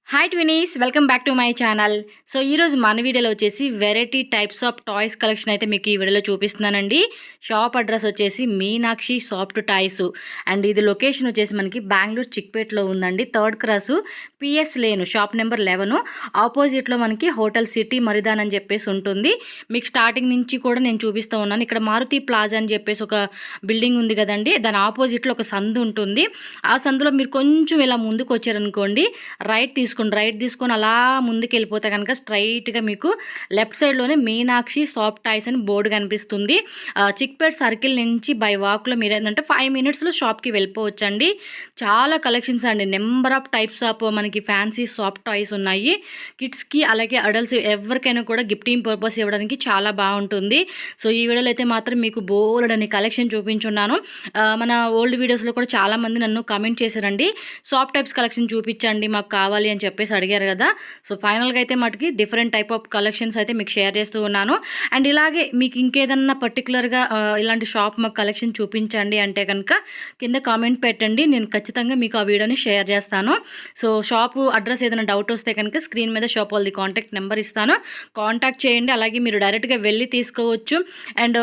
Hi twinnies, welcome back to my channel. So ఈరోజు మన వీడియోలో వచ్చేసి variety types of toys collection అయితే మీకు ఈ వీడియోలో చూపిస్తున్నానండి. షాప్ అడ్రస్ వచ్చేసి మీనాక్షి సాఫ్ట్ టాయ్స్ అండ్ ఇది లొకేషన్ వచ్చేసి మనకి బెంగళూరు చిక్పేట్లో ఉందండి. 3rd క్రాసు పిఎస్ లేను, షాప్ నెంబర్ 11. ఆపోజిట్లో మనకి హోటల్ సిటీ మరిదాన్ అని చెప్పేసి ఉంటుంది. మీకు స్టార్టింగ్ నుంచి కూడా నేను చూపిస్తూ ఉన్నాను. ఇక్కడ మారుతి ప్లాజా అని చెప్పేసి ఒక బిల్డింగ్ ఉంది కదండి, దాని ఆపోజిట్లో ఒక సందు ఉంటుంది. ఆ సందులో మీరు కొంచెం ఇలా ముందుకు వచ్చారనుకోండి, రైట్ తీసుకొని అలా ముందుకు వెళ్ళిపోతే కనుక స్ట్రైట్గా మీకు లెఫ్ట్ సైడ్లోనే మీనాక్షి సాఫ్ట్ టాయ్స్ అని బోర్డు కనిపిస్తుంది. చిక్పేట్ సర్కిల్ నుంచి బై వాక్లో మీరు ఏంటంటే 5 minutesలో షాప్కి వెళ్ళిపోవచ్చండి. చాలా కలెక్షన్స్ అండి, నెంబర్ ఆఫ్ టైప్స్ ఆఫ్ మనకి ఫ్యాన్సీ సాఫ్ట్ టాయ్స్ ఉన్నాయి. కిడ్స్కి అలాగే అడల్ట్స్ ఎవరికైనా కూడా గిఫ్టింగ్ పర్పస్ ఇవ్వడానికి చాలా బాగుంటుంది. సో ఈ వీడియోలో అయితే మాత్రం మీకు బోల్డ్ అని కలెక్షన్ చూపించున్నాను. మన ఓల్డ్ వీడియోస్లో కూడా చాలామంది నన్ను కామెంట్ చేశారండి, సాఫ్ట్ టైప్స్ కలెక్షన్ చూపించండి మాకు కావాలి అని చెప్పేసి అడిగారు కదా. సో ఫైనల్గా అయితే మటుకి డిఫరెంట్ టైప్ ఆఫ్ కలెక్షన్స్ అయితే మీకు షేర్ చేస్తూ ఉన్నాను. అండ్ ఇలాగే మీకు ఇంకేదన్నా పర్టికులర్గా ఇలాంటి షాప్ మాకు కలెక్షన్ చూపించండి అంటే కనుక కింద కామెంట్ పెట్టండి, నేను ఖచ్చితంగా మీకు ఆ వీడియోని షేర్ చేస్తాను. సో షాపు అడ్రస్ ఏదైనా డౌట్ వస్తే కనుక స్క్రీన్ మీద షాప్ వాళ్ళది కాంటాక్ట్ నెంబర్ ఇస్తాను, కాంటాక్ట్ చేయండి. అలాగే మీరు డైరెక్ట్గా వెళ్ళి తీసుకోవచ్చు. అండ్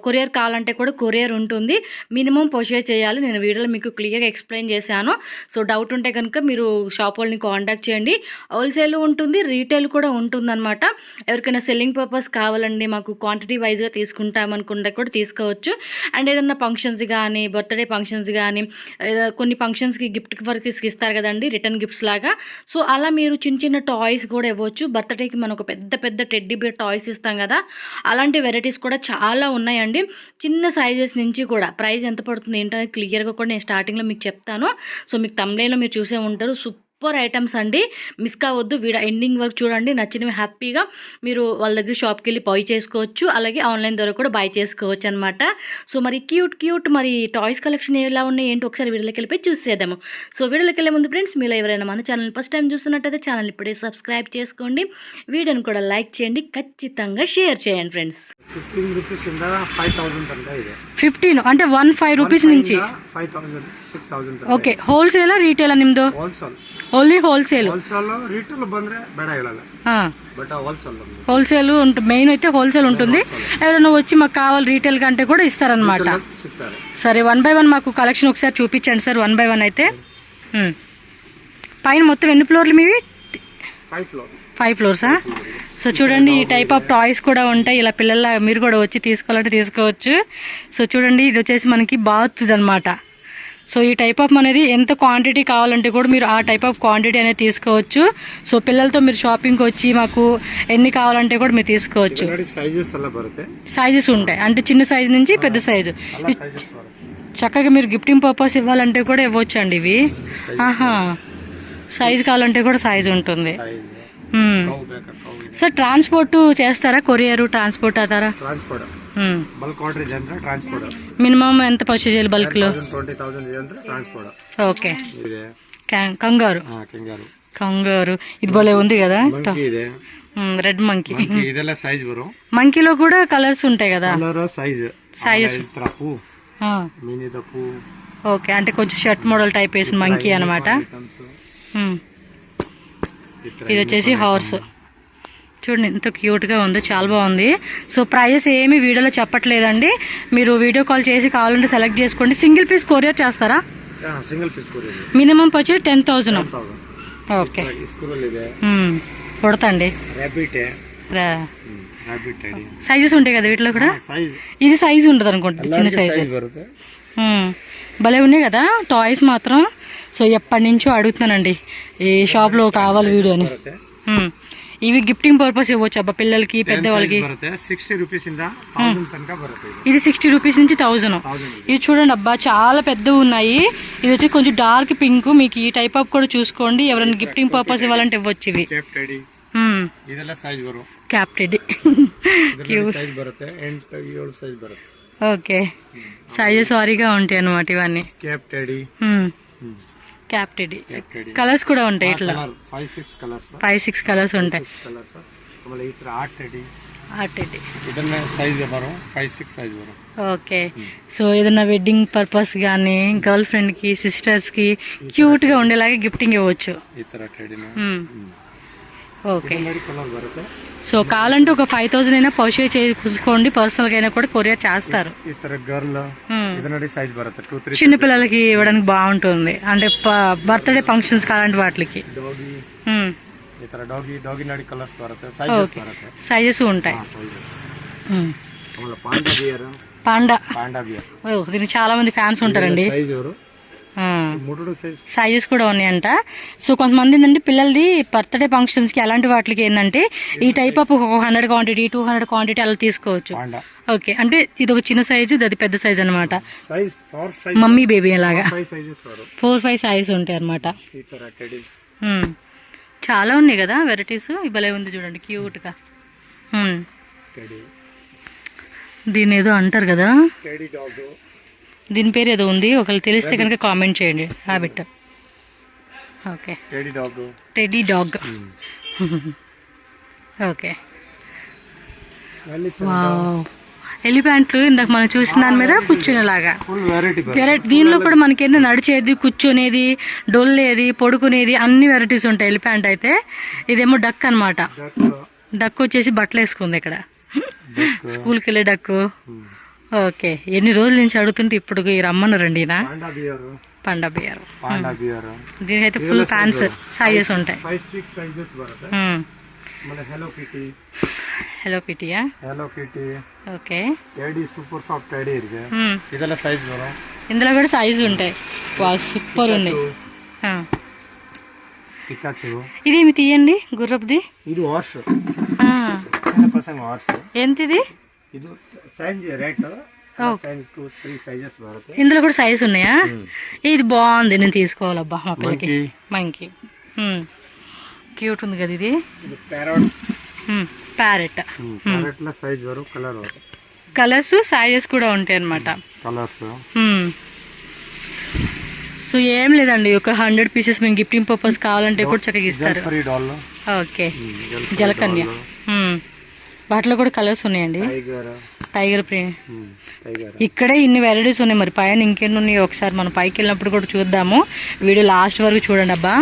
కొరియర్ కావాలంటే కూడా కొరియర్ ఉంటుంది. మినిమం పర్చేజ్ చేయాలి, నేను వీడియోలో మీకు క్లియర్గా ఎక్స్ప్లెయిన్ చేశాను. సో డౌట్ ఉంటే కనుక మీరు షాప్ వాళ్ళని కాంటాక్ట్ చేయండి. హోల్సేల్ ఉంటుంది, రీటైల్ కూడా ఉంటుందన్నమాట. ఎవరికైనా సెల్లింగ్ పర్పస్ కావాలండి, మాకు క్వాంటిటీ వైజ్గా తీసుకుంటామనుకుంటే కూడా తీసుకోవచ్చు. అండ్ ఏదైనా ఫంక్షన్స్ కానీ, బర్త్డే ఫంక్షన్స్ కానీ, కొన్ని ఫంక్షన్స్కి గిఫ్ట్ వర్క్స్ ఇస్తారు కదండి, రిటర్న్ గిఫ్ట్స్ లాగా. సో అలా మీరు చిన్న చిన్న టాయ్స్ కూడా ఇవ్వచ్చు. బర్త్డేకి మనం ఒక పెద్ద పెద్ద టెడ్డీ బేర్ టాయ్స్ ఇస్తాం కదా, అలాంటి వెరైటీస్ కూడా చాలా ఉన్నాయండి. చిన్న సైజెస్ నుంచి కూడా ప్రైస్ ఎంత పడుతుంది ఏంటనేది క్లియర్గా కూడా నేను స్టార్టింగ్లో మీకు చెప్తాను. సో మీకు థంబ్నెయిల్లో మీరు చూసే ఉంటారు. సూపర్ ఐటమ్స్ అండి, మిస్ కావద్దు. వీడియో ఎండింగ్ వరకు చూడండి, నచ్చినవి హ్యాపీగా మీరు వాళ్ళ దగ్గర షాప్కి వెళ్ళి బై చేసుకోవచ్చు. అలాగే ఆన్లైన్ ద్వారా కూడా బై చేసుకోవచ్చు అనమాట. సో మరి క్యూట్ మరి టాయ్స్ కలెక్షన్ ఎలా ఉన్నాయి ఏంటి ఒకసారి వీడియోకి వెళ్ళిపోయి చూసేద్దాము. సో వీడియోకి వెళ్ళే ముందు ఫ్రెండ్స్, మీరు ఎవరైనా మన ఛానల్ ఫస్ట్ టైం చూస్తున్నట్టయితే ఛానల్ ఇప్పుడే సబ్స్క్రైబ్ చేసుకోండి, వీడియోని కూడా లైక్ చేయండి, ఖచ్చితంగా షేర్ చేయండి ఫ్రెండ్స్. 15 rupees ಇಂದ 5000 ತನಕ ಇದೆ. 15 అంటే 15 ರೂಪೀಸ್ నుంచి 5000 6000 ಓಕೆ. ಹೋಲ್ಸೇಲ್ ರಿಟೇಲ್ ನಿಮ್ದು? Wholesale, only wholesale. Wholesale retail ಬಂದ್ರೆ ಬೇಡ ಹೇಳಲ್ಲ, బట్ హోల్సేల్ హోల్సేల్ ఉంటుంది, మెయిన్ అయితే హోల్సేల్ ఉంటుంది. ఎవరైనా వచ్చి మాకు కావాలి రీటైల్ కంటే కూడా ఇస్తారనమాట. సరే 1 by 1 మాకు కలెక్షన్ ఒకసారి చూపించండి సార్. 1 by 1 అయితే పైన మొత్తం ఎన్ని ఫ్లోర్లు మీవి? 5 ఫ్లోర్సా? సో చూడండి, ఈ టైప్ ఆఫ్ టాయ్స్ కూడా ఉంటాయి. ఇలా పిల్లల మీరు కూడా వచ్చి తీసుకోవాలంటే తీసుకోవచ్చు. సో చూడండి, ఇది వచ్చేసి మనకి బాత్ అనమాట. సో ఈ టైప్ ఆఫ్ అనేది ఎంత క్వాంటిటీ కావాలంటే కూడా మీరు ఆ టైప్ ఆఫ్ క్వాంటిటీ అనేది తీసుకోవచ్చు. సో పిల్లలతో మీరు షాపింగ్కి వచ్చి మాకు ఎన్ని కావాలంటే కూడా మీరు తీసుకోవచ్చు. సైజెస్ ఉంటాయి, అంటే చిన్న సైజు నుంచి పెద్ద సైజు. చక్కగా మీరు గిఫ్టింగ్ పర్పస్ ఇవ్వాలంటే కూడా ఇవ్వచ్చు అండి ఇవి. సైజు కావాలంటే కూడా సైజు ఉంటుంది. సార్ ట్రాన్స్పోర్ట్ చేస్తారా? కొరియర్ ట్రాన్స్పోర్ట్ అవుతారా? మినిమం ఎంత పర్చేజ్ చేయాలి బల్క్ లో? ఓకే. కంగారు ఇది భలే ఉంది కదా, రెడ్ మంకీ. మంకీలో కూడా కలర్స్ ఉంటాయి కదా, సైజెస్. ఓకే, అంటే కొంచెం షర్ట్ మోడల్ టైప్ వేసిన మంకీ అనమాట. ఇది వచ్చేసి హార్స్. చూడండి ఎంత క్యూట్గా ఉందో, చాలా బాగుంది. సో ప్రైజెస్ ఏమి వీడియోలో చెప్పట్లేదండి, మీరు వీడియో కాల్ చేసి కావాలంటే సెలెక్ట్ చేసుకోండి. సింగిల్ పీస్ కొరియర్ చేస్తారా? Minimum purchase 10,000. ఓకే, కొడతండి. సైజెస్ ఉంటాయి కదా వీటిలో కూడా. ఇది సైజు ఉంటుంది అనుకుంటా, చిన్న సైజు. భలే ఉన్నాయి కదా టాయ్స్ మాత్రం. సో ఎప్పటి నుంచో అడుగుతున్నానండి ఈ షాప్లో కావాలి వీడియోని. ఇవి గిఫ్టింగ్ పర్పస్ ఇవ్వచ్చు అబ్బా పిల్లలకి పెద్దవాళ్ళకి. 60 rupees ఇది 60 రూపీస్ నుంచి 1000. ఇది చూడండి అబ్బా, చాలా పెద్దవి ఉన్నాయి. ఇది వచ్చి కొంచెం డార్క్ పింక్. మీకు ఈ టైప్ ఆఫ్ కూడా చూసుకోండి, ఎవరైనా గిఫ్టింగ్ పర్పస్ ఇవ్వాలంటే ఇవ్వచ్చు ఇవి. Cap teddy. ఓకే, సైజెస్ వారీగా ఉంటాయి అన్నమాట ఇవన్నీ. క్యాప్ టెడ్డీ కలర్స్ కూడా ఉంటాయి, ఇట్లా 5-6 కలర్స్ ఉంటాయి. అట్టేది ಇದನ್ನ ಸೈಜ್ ಬರೋ 5-6 సైజ్ ಬರೋ. ఓకే. సో ఏదైనా వెడ్డింగ్ పర్పస్ కానీ గర్ల్ ఫ్రెండ్కి సిస్టర్స్కి క్యూట్గా ఉండేలాగా గిఫ్టింగ్ ఇవ్వచ్చు. ಈ ತರ ಟೆಡಿನ. ఓకే. కలర్ బರುತ್ತೆ. సో కావాలంటే ఒక 5,000 అయినా పర్చేజ్ చేసుకోండి, పర్సనల్గా అయినా కూడా కొరియర్ చేస్తారు. ఈ ತರ గర్ల్ ఇది సైజ్ బರುತ್ತೆ 2-3. చిన్న పిల్లలకి ఇవ్వడానికి బాగుంటుంది, అంటే బర్త్డే ఫంక్షన్స్ అలాంటి వాటికి. డాగి ఈ ತರ డాగి నాడి కలర్స్ బರುತ್ತೆ, సైజెస్ బರುತ್ತೆ, సైజెస్ ఉంటాయి. Panda bear. పాండా బియర్ దీనికి చాలా మంది ఫ్యాన్స్ ఉంటారండి. సైజెస్ కూడా ఉన్నాయంట. సో కొంతమంది ఏంటంటే పిల్లలది బర్త్డే ఫంక్షన్స్ కి అలాంటి వాటికి ఏంటంటే ఈ టైప్ ఆఫ్ 100 క్వాంటిటీ 200 క్వాంటిటీ అలా తీసుకోవచ్చు. ఓకే, అంటే ఇది ఒక చిన్న సైజు, అది పెద్ద సైజ్ అనమాట. మమ్మీ బేబీ లాగా 4-5 సైజ్ ఉంటాయి అనమాట. చాలా ఉన్నాయి కదా వెరైటీస్. భలే ఉంది చూడండి, క్యూట్ గా. దీని ఏదో అంటారు కదా, దీని పేరు ఏదో ఉంది, ఒకళ్ళు తెలిస్తే కనుక కామెంట్ చేయండి. Habit. Okay, teddy dog. Okay. ఎలిఫెంట్లు ఇందాక మనం చూసిన దాని మీద కూర్చునేలాగా దీనిలో కూడా మనకి ఏంటంటే నడిచేది, కూర్చునేది, డొల్లేది, పడుకునేది అన్ని వెరైటీస్ ఉంటాయి ఎలిఫెంట్ అయితే. ఇదేమో డక్ అనమాట. డక్ వచ్చేసి బట్టలు వేసుకుంది ఇక్కడ, స్కూల్కి వెళ్ళే డక్కు. ఓకే, ఎన్ని రోజుల నుంచి అడుగుతుంటే ఇప్పుడు రమ్మన్నారండి. Panda bear. దీనికైతే ఫుల్ ఫ్యాన్స్ సైజెస్ ఉంటాయి. హలో కిటీయా? ఓకే. ఇందులో కూడా సైజు ఉంటాయి. సూపర్ ఉంది. ఇదేమి తీయండి గుర్రపుది. ఎంత ఇది? ఇందులో కూడా సైజ్ ఉన్నాయా? ఇది బాగుంది, నేను తీసుకోవాలబ్బా మా పిల్లకి. మంకీ క్యూట్ ఉంది కదా ఇది. ప్యారెట్. కలర్స్ సైజెస్ కూడా ఉంటాయి అన్నమాట. సో ఏం లేదండి, ఒక 100 పీసెస్ మేము గిఫ్టింగ్ పర్పస్ కావాలంటే కూడా చక్కగా ఇస్తారు. ఓకే, జలకన్య. వాటిలో కూడా కలర్స్ ఉన్నాయండి. Tiger print. ఇక్కడే ఇన్ని వెరైటీస్ ఉన్నాయి, మరి పైన ఇంకెన్ని ఉన్నాయో ఒకసారి మనం పైకి వెళ్ళినప్పుడు కూడా చూద్దాము. వీడియో లాస్ట్ వరకు చూడండి అబ్బా.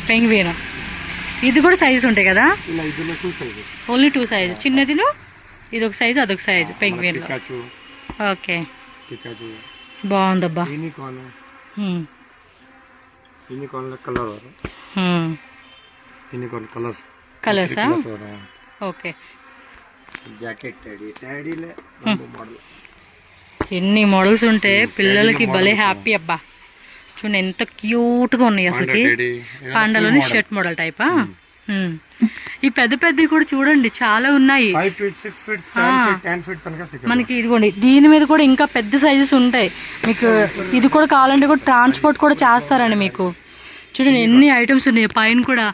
పెంగ్విన్. ఇది కూడా సైజెస్ ఉంటాయి కదా? Only 2 size. చిన్నదిను ఇది ఒక సైజు, అదొక సైజు పెంగ్విన్. ఓకే, బాగుందబ్బా. కలర్సా? ఓకే. ఎన్ని మోడల్స్ ఉంటే పిల్లలకి భలే హ్యాపీ అబ్బా. చూడండి ఎంత క్యూట్ గా ఉన్నాయి అసలుకి. పాండాలోని షర్ట్ మోడల్ టైపా. ఈ పెద్ద పెద్దవి కూడా చూడండి చాలా ఉన్నాయి మనకి. ఇదిగోండి దీని మీద కూడా ఇంకా పెద్ద సైజెస్ ఉంటాయి మీకు. ఇది కూడా కావాలంటే కూడా ట్రాన్స్పోర్ట్ కూడా చేస్తారండి మీకు. చూడండి ఎన్ని ఐటమ్స్ ఉన్నాయి. పైన కూడా,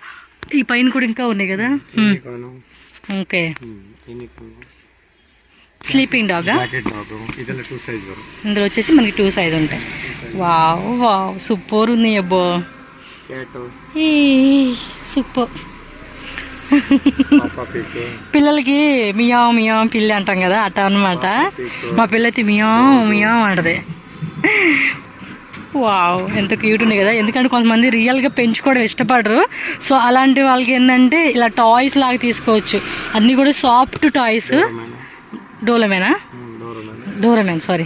ఈ పైన కూడా ఇంకా ఉన్నాయి కదా. ఓకే, స్లీపింగ్ డాగా? ఇందులో వచ్చేసి మనకి 2 సైజ్ ఉంటాయి. వావ్ వావ్, సూపర్ ఉంది అబ్బో. సూపర్. పిల్లలకి మియావ్ మియావ్ పిల్లి అంటాం కదా, అట్ట అనమాట. మా పిల్ల అయితే మియావ్ మియావ్ అంటది. వావ్, ఎంత క్యూట్ ఉంది కదా. ఎందుకంటే కొంతమంది రియల్గా పెంచుకోవడం ఇష్టపడరు. సో అలాంటి వాళ్ళకి ఏంటంటే ఇలా టాయ్స్ లాగా తీసుకోవచ్చు. అన్నీ కూడా సాఫ్ట్ టాయ్స్. డోరమేనా? డోరమేన్, సారీ.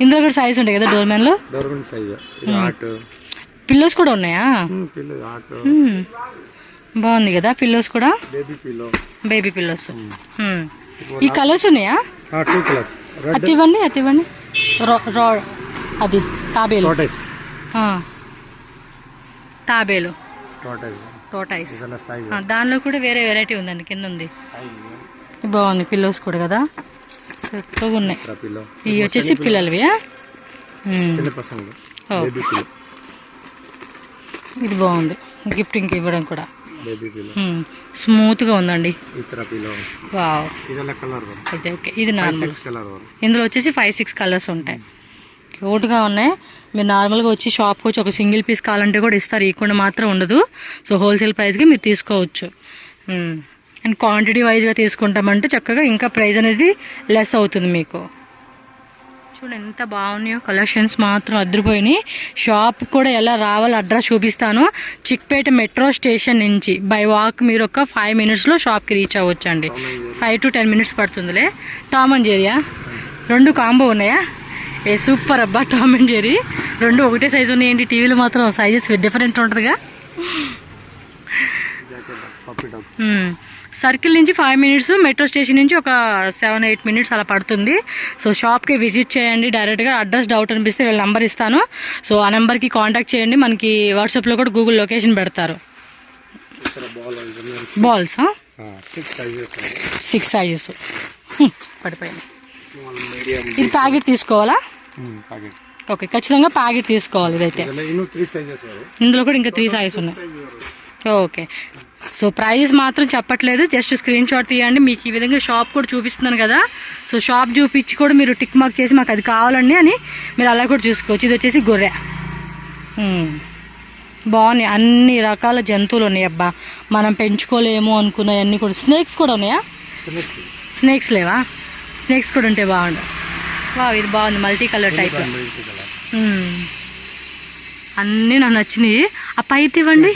ఇందులో కూడా సైజ్ ఉంటాయి కదా డోరమేన్లో. పిల్లోస్ కూడా ఉన్నాయా? బాగుంది కదా పిల్లోస్ కూడా. Baby pillows. ఈ కలర్స్ ఉన్నాయా? అతి ఇవ్వండి, అతి ఇవ్వండి. అది తాబేలు. తాబేలు టోటైస్. దానిలో కూడా వేరే వెరైటీ ఉందండి, కింద ఉంది. బాగుంది పిల్లోస్ కూడా కదా, చక్కగా ఉన్నాయి. ఇవి వచ్చేసి పిల్లలవి. ఇది బాగుంది, గిఫ్టింగ్ ఇవ్వడం కూడా స్మూత్ గా ఉందండి. వావ్, ఇది నార్మల్. ఇందులో వచ్చేసి 5-6 కలర్స్ ఉంటాయి. క్యూట్గా ఉన్నాయి. మీరు నార్మల్గా వచ్చి షాప్కి వచ్చి ఒక సింగిల్ పీస్ కావాలంటే కూడా ఇస్తారు. ఈ కొండ మాత్రం ఉండదు. సో హోల్సేల్ ప్రైస్కి మీరు తీసుకోవచ్చు. అండ్ క్వాంటిటీ వైజ్గా తీసుకుంటామంటే చక్కగా ఇంకా ప్రైస్ అనేది లెస్ అవుతుంది మీకు. చూడండి ఎంత బాగున్నాయో కలెక్షన్స్, మాత్రం అదిరిపోయినాయి. షాప్ కూడా ఎలా రావాలో అడ్రస్ చూపిస్తాను. చిక్పేట మెట్రో స్టేషన్ నుంచి బై వాక్ మీరు ఒక 5 minutesలో షాప్కి రీచ్ అవ్వచ్చండి. 5 to 10 minutes పడుతుందిలే. టామ్ అండ్ జెరీయా 2 కాంబో ఉన్నాయా? ఏ సూపర్ అబ్బా, టామ్ అండ్ జెరీ 2 ఒకటే సైజు ఉన్నాయండి. టీవీలో మాత్రం సైజెస్ డిఫరెంట్ ఉంటుందిగా. సర్కిల్ నుంచి 5 minutes, మెట్రో స్టేషన్ నుంచి ఒక 7-8 minutes అలా పడుతుంది. సో షాప్కి విజిట్ చేయండి డైరెక్ట్గా. అడ్రస్ డౌట్ అనిపిస్తే వీళ్ళ నెంబర్ ఇస్తాను. సో ఆ నెంబర్కి కాంటాక్ట్ చేయండి. మనకి వాట్సాప్లో కూడా గూగుల్ లొకేషన్ పెడతారు. బాల్స్ 6 సైజెస్ పడిపోయింది. ఇది ప్యాకెట్ తీసుకోవాలా? ఓకే, ఖచ్చితంగా ప్యాకెట్ తీసుకోవాలి. ఇదైతే ఇందులో కూడా ఇంకా 3 సైజెస్ ఉన్నాయి. ఓకే, సో ప్రైస్ మాత్రం చెప్పట్లేదు, జస్ట్ స్క్రీన్ షాట్ తీయండి. మీకు ఈ విధంగా షాప్ కూడా చూపిస్తున్నాను కదా. సో షాప్ చూపించి కూడా మీరు టిక్ మార్క్ చేసి మాకు అది కావాలండి అని మీరు అలా కూడా చూసుకోవచ్చు. ఇది వచ్చేసి గొర్రె. బాగున్నాయి, అన్ని రకాల జంతువులు ఉన్నాయి అబ్బా. మనం పెంచుకోలేము అనుకున్నవన్నీ కూడా. స్నేక్స్ కూడా ఉన్నాయా? స్నేక్స్ లేవా? స్నేక్స్ కూడా ఉంటే బాగుండు. వా, ఇది బాగుంది, మల్టీ కలర్ టైప్. అన్నీ నాకు నచ్చినాయి. ఆ పై తీవండి,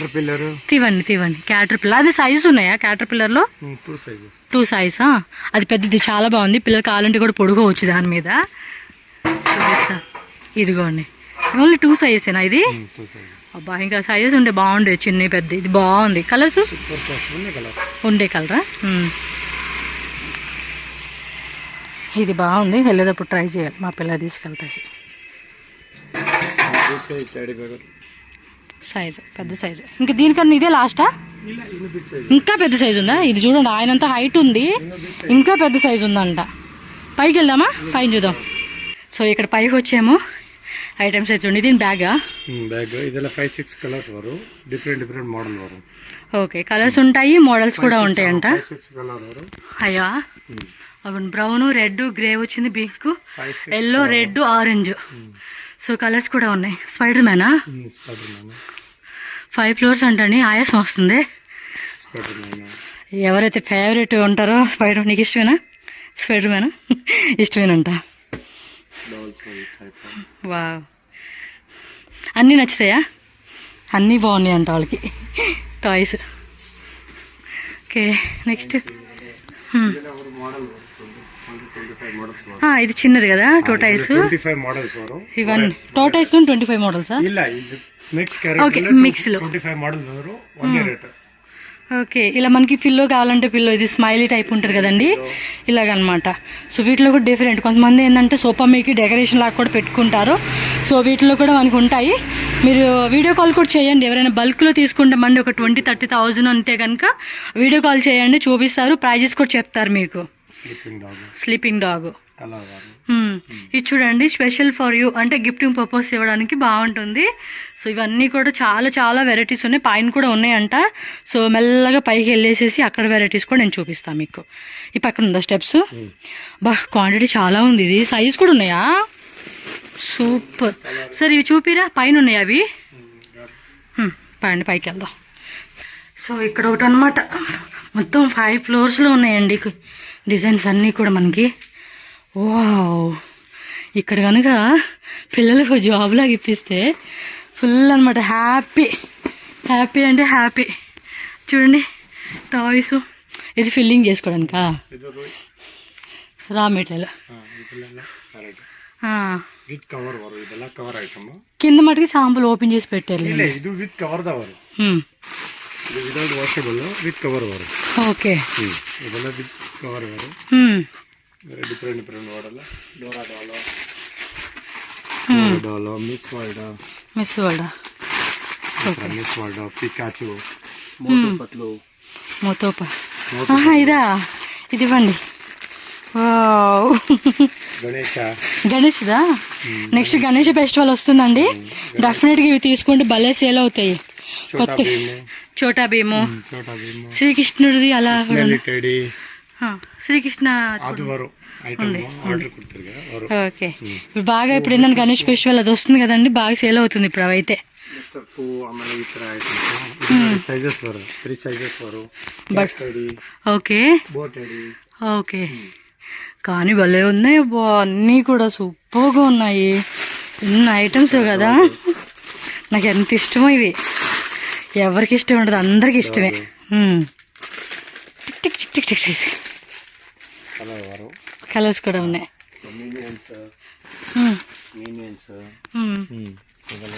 తీవండి. క్యాటర్ పిల్లర్ అది సైజెస్ ఉన్నాయా? క్యాటర్ పిల్లర్లో 2 సైజా? అది పెద్దది, చాలా బాగుంది. పిల్లలు కావాలంటే కూడా పొడుకోవచ్చు దాని మీద. ఇదిగోండి, ఓన్లీ 2 సైజేనా ఇది? అబ్బా, ఇంకా సైజెస్ ఉంటే బాగుండే, చిన్న పెద్ద. ఇది బాగుంది. కలర్స్ ఉండే కలరా? ఇది బాగుంది, వెళ్ళేటప్పుడు ట్రై చేయాలి. మా పిల్లలు తీసుకెళ్తాయి. సైజు పెద్ద సైజు. ఇంకా దీనికన్నా ఇదే లాస్టా? ఇంకా పెద్ద సైజు ఉందా? ఇది చూడండి, ఆయనంతా హైట్ ఉంది, ఇంకా పెద్ద సైజు ఉందంట. పైకి వెళ్దామా? పైన చూద్దాం. సో ఇక్కడ పైకి వచ్చాము. ఐటమ్స్ అయితే చూడండి. దీని బ్యాగా? బ్యాగ్ ಇದೆಲ್ಲ 5-6 కలర్స్ వరు, డిఫరెంట్ మోడల్ వరు. ఓకే, కలర్స్ ఉంటాయి, మోడల్స్ కూడా ఉంటాయంట. 5-6 కలర్ వరు. అయ్యా, అవును, బ్రౌన్, రెడ్, గ్రే వచ్చింది, pink, yellow, red, orange. So colours కూడా ఉన్నాయి. స్పైడర్ మ్యానా? 5 floors అంటండి. ఆయాసం వస్తుంది. ఎవరైతే ఫేవరెట్ ఉంటారో స్పైడర్, నీకు ఇష్టమేనా స్పైడర్ మ్యాన్? ఇష్టమేనంట. వా, అన్నీ నచ్చుతాయా? అన్నీ బాగున్నాయి అంట వాళ్ళకి టాయ్స్. ఓకే, నెక్స్ట్ ఇది చిన్నది కదా, టోటైల్స్. ఇవన్నీ టోటైల్స్ 25 మోడల్సా? ఓకే, మిక్స్ లో. ఓకే, ఇలా మనకి పిల్లో కావాలంటే పిల్లో. ఇది స్మైలీ టైప్ ఉంటుంది కదండి, ఇలాగనమాట. సో వీటిలో కూడా డిఫరెంట్. కొంతమంది ఏంటంటే సోఫా మీకి డెకరేషన్ లాగా కూడా పెట్టుకుంటారు. సో వీటిలో కూడా మనకు ఉంటాయి. మీరు వీడియో కాల్ కూడా చేయండి. ఎవరైనా బల్క్లో తీసుకుంటామండి, ఒక 20-30 thousand అంతే కనుక వీడియో కాల్ చేయండి, చూపిస్తారు. ప్రైజెస్ కూడా చెప్తారు మీకు. స్లీపింగ్ డాగ్ ఇది చూడండి, స్పెషల్ ఫర్ యూ అంటే గిఫ్టింగ్ పర్పస్ ఇవ్వడానికి బాగుంటుంది. సో ఇవన్నీ కూడా చాలా చాలా వెరైటీస్ ఉన్నాయి. పైన కూడా ఉన్నాయంట. సో మెల్లగా పైకి వెళ్ళేసేసి అక్కడ వెరైటీస్ కూడా నేను చూపిస్తాను మీకు. ఈ పక్కన ఉందా స్టెప్స్? బా, క్వాంటిటీ చాలా ఉంది. ఇది సైజ్ కూడా ఉన్నాయా? సూపర్. సరే ఇవి చూపిరా, పైన ఉన్నాయి అవి. పైకి వెళ్దాం. సో ఇక్కడ ఒకటి అనమాట, మొత్తం 5 floors ఉన్నాయండి డిజైన్స్ అన్నీ కూడా మనకి. వావ్, ఇక్కడ కనుక పిల్లలకు జాబ్ లాగా ఇప్పిస్తే ఫుల్ అనమాట. హ్యాపీ అంటే హ్యాపీ. చూడండి టాయ్స్. ఇది ఫిల్లింగ్ చేసుకోవడానికా? రా మెటీరియల్ కింద మటుకి శాంపుల్ ఓపెన్ చేసి పెట్టారు. ఓకే, మిస్ వరల్డ్, పికాచు, మోతోపా. ఇదా? ఇది ఇవ్వండి. గణేష్దా? నెక్స్ట్ గణేష్ ఫెస్టివల్ వస్తుందండి. డెఫినెట్గా ఇవి తీసుకుంటే భలే సేల్ అవుతాయి. కొత్త చోటా భీము, శ్రీకృష్ణుడిది అలా శ్రీకృష్ణ. ఓకే, ఇప్పుడు బాగా ఇప్పుడు ఏంటంటే గణేష్ ఫెస్టివల్ అది వస్తుంది కదండి, బాగా సేల్ అవుతుంది ఇప్పుడు అవైతే. ಸ್ಟೆಪ್ ಆಮೇಲೆ ಈ ತರ ಐಟಮ್ಸ್ ಸೈಜಸ್ ಬರು 3 ಸೈಜಸ್ ಬರು but teddy okay boat teddy okay కానీ భలే ఉన్నాయి అబ్బా, అన్నీ కూడా సూపర్గా ఉన్నాయి. ఎన్ని ఐటమ్స్ కదా, నాకు ఎంత ఇష్టమో ఇవి. ఎవరికి ఇష్టం ఉండదు, అందరికి ఇష్టమే. Tick tick tick tick tick tick. Colour బరు కలర్స్ కూడా ఉన్నాయి. మినియన్స్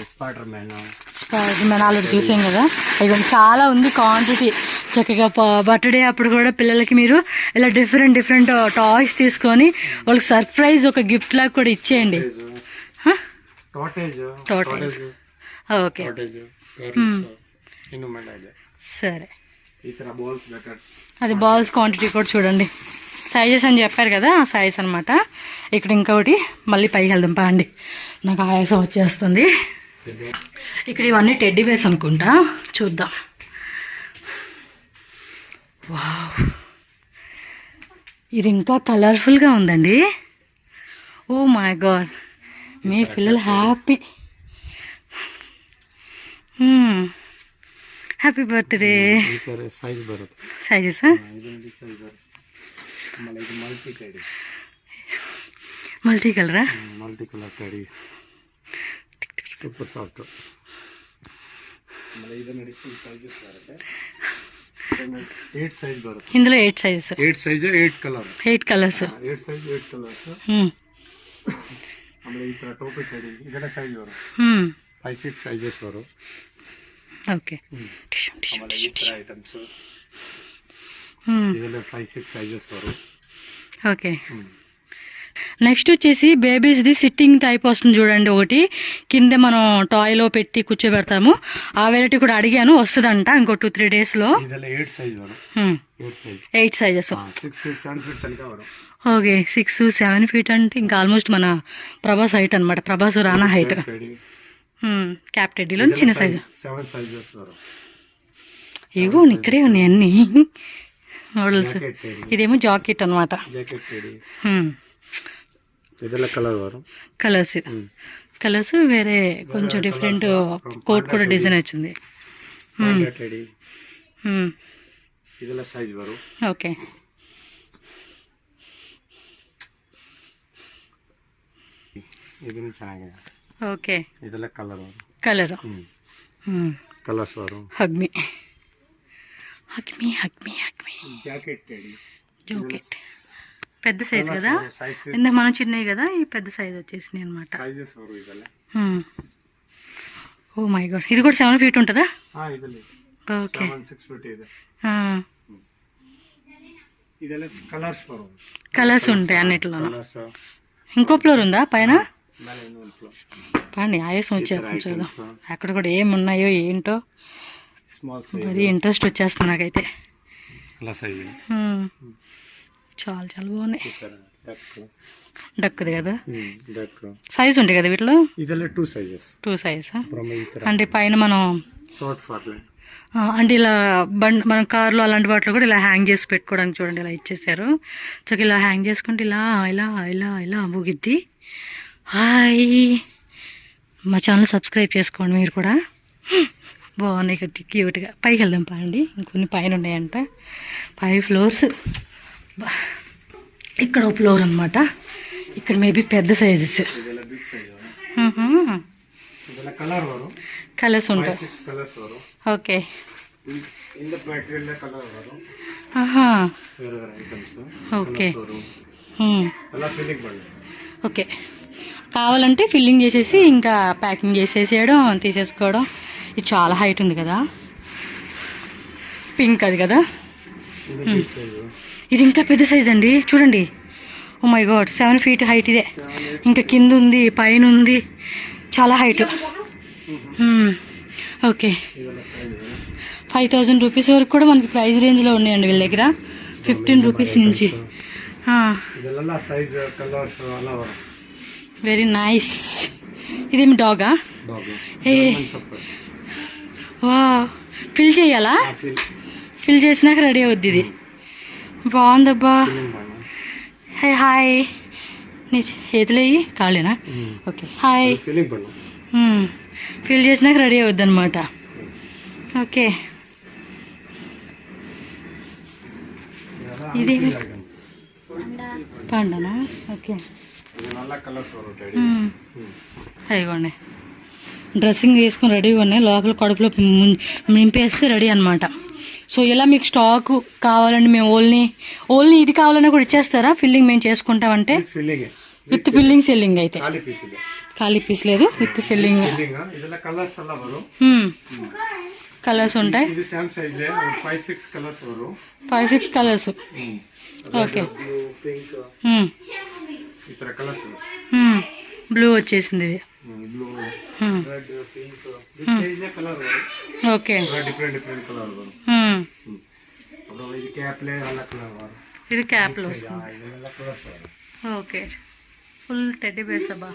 స్పైడర్ మ్యాన్ ఆల్రెడీ చూసాం కదా. ఇక చాలా ఉంది క్వాంటిటీ. చక్కగా బర్త్డే అప్పుడు కూడా పిల్లలకి మీరు ఇలా డిఫరెంట్ డిఫరెంట్ టాయ్స్ తీసుకొని వాళ్ళకి సర్ప్రైజ్ ఒక గిఫ్ట్ లాగా కూడా ఇచ్చేయండి. టోటేజ్ ఓకే సరే. అది బాల్స్ క్వాంటిటీ కూడా చూడండి. సైజెస్ అని చెప్పారు కదా, ఆ సైజ్ అనమాట. ఇక్కడ ఇంకొకటి మళ్ళీ పైకి వెళ్దాం పా అండి, నాకు ఆయాసం వచ్చేస్తుంది. ఇక్కడ ఇవన్నీ టెడ్డీ బేర్స్ అనుకుంటా, చూద్దాం. వావ్, ఇది ఇంకా కలర్ఫుల్గా ఉందండి. ఓ మై గాడ్, మీ పిల్లలు happy. Happy birthday. Sizes multi కలరా? Multi colour teddy super soft. ఇందులో 8 sizes, 8 size 8 colour, 8 colours. 8 size 8 colours. ಆಮೇಲೆ ಈ ತರ ಟೋಪಿ ಟೆಡಿ ಇದೆಲ್ಲ ಸೈಜ್ ಬರು 5-6 ಸೈಜಸ್ ಬರು. ಓಕೆ. ಆಮೇಲೆ ಈ ತರ ಐಟಮ್ಸ್ ಇದೆಲ್ಲ 5-6 సైజెస్ బరు. ఓకే. నెక్స్ట్ వచ్చేసి బేబీస్ది సిట్టింగ్ టైప్ వస్తుంది చూడండి. ఒకటి కింద మనం టాయ్లో పెట్టి కూర్చోబెడతాము. ఆ వెరైటీ కూడా అడిగాను, వస్తుందంట ఇంకో 2-3 డేస్లో. 8 సైజెస్. ఓకే, 6-7 ఫీట్ అంటే ఇంకా ఆల్మోస్ట్ మన ప్రభాస్ హైట్ అనమాట. ప్రభాస్ రానా హైట్. క్యాప్ టెడ్డీలో చిన్న సైజు. ఇగో ఇక్కడే ఉన్నాయి అన్ని మోడల్స్. ఇదేమో జాకెట్ అనమాట. కలర్స్ కలర్స్ వేరే కొంచెం డిఫరెంట్. కోట్ కూడా డిజైన్ వచ్చింది. ఓకే. ఓకే, కలర్ కలర్స్ బరు. Hug me hug me hug me hug me jacket పెద్ద సైజ్ కదా. ఇందాక మనం చిన్నవి కదా, ఈ పెద్ద సైజ్ వచ్చేసినాయి అనమాట. ఓ మై గాడ్, ఇది కూడా 7 ఫీట్ ఉంటుందా? ఓకే. కలర్స్ ఉంటాయి అన్నిటిలోనూ. ఇంకో ఫ్లోర్ ఉందా పైన? పండి, ఆయాసం వచ్చేస్తుంది చూద్దాం అక్కడ కూడా ఏమున్నాయో ఏంటో. మరీ ఇంట్రెస్ట్ వచ్చేస్తుంది నాకైతే. చాలా చాలా బాగున్నాయి. డక్కుది కదా, సైజ్ ఉంటాయి కదా వీటిలో. 2 సైజ్ అంటే పైన మనం అంటే ఇలా మనం కార్లో అలాంటి వాటిలో కూడా ఇలా హ్యాంగ్ చేసి పెట్టుకోవడానికి చూడండి ఇలా ఇచ్చేసారు. సో ఇలా హ్యాంగ్ చేసుకుంటే ఇలా ఇలా ఇలా ఇలా ఊగిద్ది. హాయ్, మా ఛానల్ సబ్స్క్రైబ్ చేసుకోండి మీరు కూడా. బాగున్నాయి క్యూట్గా. పైకి వెళ్దాం పాండి, ఇంకొన్ని పైన ఉన్నాయంట. 5 ఫ్లోర్స్. ఇక్కడ ఒక ఫ్లోర్ అనమాట. ఇక్కడ మేబీ పెద్ద సైజెస్ కలర్స్ ఉంటాయి. ఓకే. Okay okay. కావాలంటే ఫిల్లింగ్ చేసేసి ఇంకా ప్యాకింగ్ చేసేసేయడం, తీసేసుకోవడం. ఇది చాలా హైట్ ఉంది కదా, పింక్ అది కదా. ఇది ఇంకా పెద్ద సైజ్ అండి చూడండి. Oh my god, 7 feet height ఇదే. ఇంకా కింద ఉంది, పైన ఉంది, చాలా హైట్. ఓకే. 5,000 రూపీస్ వరకు కూడా మనకి ప్రైస్ రేంజ్లో ఉన్నాయండి వీళ్ళ దగ్గర. 15 రూపీస్ నుంచి. Very nice. ఇదేమి డాగా? ఏ వా, ఫిల్ చేయాలా? ఫిల్ చేసినాక రెడీ అవుద్ది ఇది. బాగుందబ్బా. Hi hi. నీ చేతులు అయ్యి కాళ్ళేనా? ఓకే. హాయ్. ఫిల్ చేసినాక రెడీ అవుద్ది అనమాట. ఓకే, ఇది పండనా? ఓకే, అయిగోండి డ్రెస్సింగ్ వేసుకుని రెడీగా ఉన్నాయి. లోపల కడుపులో నింపేస్తే రెడీ అనమాట. సో ఇలా మీకు స్టాక్ కావాలండి, మేము ఓన్లీ ఇది కావాలన్నా కూడా ఇచ్చేస్తారా? ఫిల్లింగ్ మేము చేసుకుంటామంటే విత్ ఫిల్లింగ్ సెల్లింగ్ అయితే ఖాళీ పీస్ లేదు, విత్ సెల్లింగ్. కలర్స్ ఉంటాయి, 5-6 కలర్స్. ఓకే, బ్లూ వచ్చేసింది ఇది. ఓకే, ఇది క్యాప్లో వస్తుంది. ఓకే, ఫుల్ టెడ్డీ బేర్స్ అబ్బా.